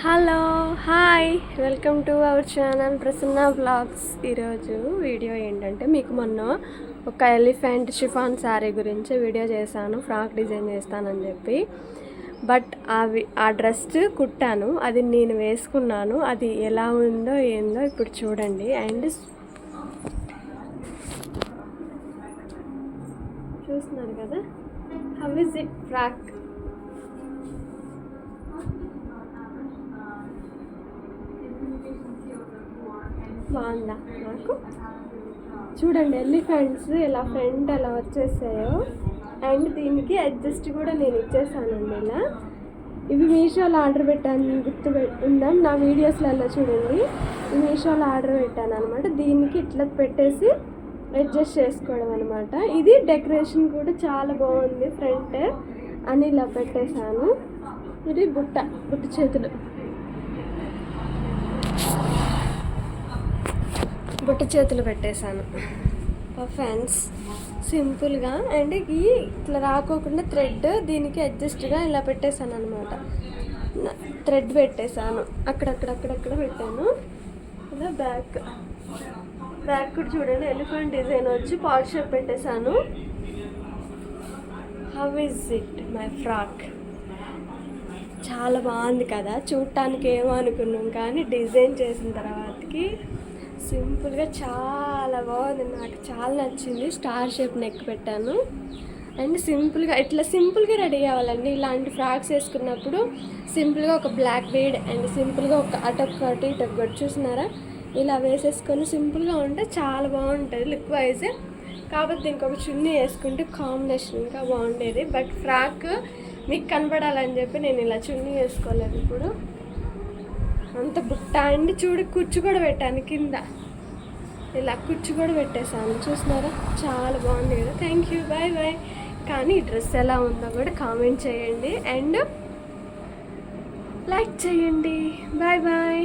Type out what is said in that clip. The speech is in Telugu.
Hello hi welcome to our channel Prasanna blogs. ఈరోజు వీడియో ఏంటంటే మీకు మొన్న ఒక ఎలిఫెంట్ షిఫాన్ శారీ గురించి వీడియో చేశాను, ఫ్రాక్ డిజైన్ చేస్తానని చెప్పి. బట్ ఆ డ్రెస్ కుట్టాను, అది నేను వేసుకున్నాను. అది ఎలా ఉందో ఏందో ఇప్పుడు చూడండి. అండ్ చూస్తున్నారు కదా, హౌ ఇస్ ఇట్ ఫ్రాక్. బాగుందా? నాకు చూడండి, ఎలిఫెంట్స్ ఇలా ఫ్రంట్ ఎలా వచ్చేసాయో. అండ్ దీనికి అడ్జస్ట్ కూడా నేను ఇచ్చేసానండి ఇలా. ఇవి మీషోలో ఆర్డర్ పెట్టాను, ఉందాం నా వీడియోస్లలో చూడండి. మీషోలో ఆర్డర్ పెట్టాను అనమాట. దీనికి ఇట్లా పెట్టేసి అడ్జస్ట్ చేసుకోవడం అనమాట. ఇది డెకరేషన్ కూడా చాలా బాగుంది, ఫ్రంట్ అని ఇలా పెట్టేశాను. ఇది బుట్ట చేతులు పెట్టేశాను ఫ్యాన్స్ సింపుల్గా. అండ్ ఇట్లా రాకోకుండా థ్రెడ్ దీనికి అడ్జస్ట్గా ఇలా పెట్టేశాను అనమాట. థ్రెడ్ పెట్టేశాను, అక్కడక్కడ పెట్టాను. ఇలా బ్యాక్ కూడా చూడండి, ఎలిఫెంట్ డిజైన్ వచ్చి పాట్ షేప్ పెట్టేశాను. How is it my frock? చాలా బాగుంది కదా, చూడటానికి ఏమో అనుకున్నాం కానీ డిజైన్ చేసిన తర్వాతకి సింపుల్గా చాలా బాగుంది. నాకు చాలా నచ్చింది. స్టార్ షేప్ నెక్ పెట్టాను. అండ్ సింపుల్గా రెడీ అవ్వాలండి. ఇలాంటి ఫ్రాక్స్ వేసుకున్నప్పుడు సింపుల్గా ఒక బ్లాక్ బీడ్ అండ్ సింపుల్గా ఒక అటొక్కటి ఇటొక్కటి చూసినారా, ఇలా వేసేసుకొని సింపుల్గా ఉంటే చాలా బాగుంటుంది లుక్ వైజ్. కాకపోతే ఇంకొక చున్నీ వేసుకుంటే కాంబినేషన్ ఇంకా బాగుండేది. బట్ ఫ్రాక్ మీకు కనపడాలని చెప్పి నేను ఇలా చున్నీ వేసుకోలేదు. ఇప్పుడు అంత బుట్ట అండి, కుచ్చు కూడా పెట్టాను కింద, ఇలా కుచ్చు కూడా పెట్టేశాను. చూసినారా, చాలా బాగుంది కదా. Thank you, bye bye. కానీ ఈ డ్రెస్ ఎలా ఉందో కూడా కామెంట్ చేయండి అండ్ లైక్ చేయండి. Bye bye.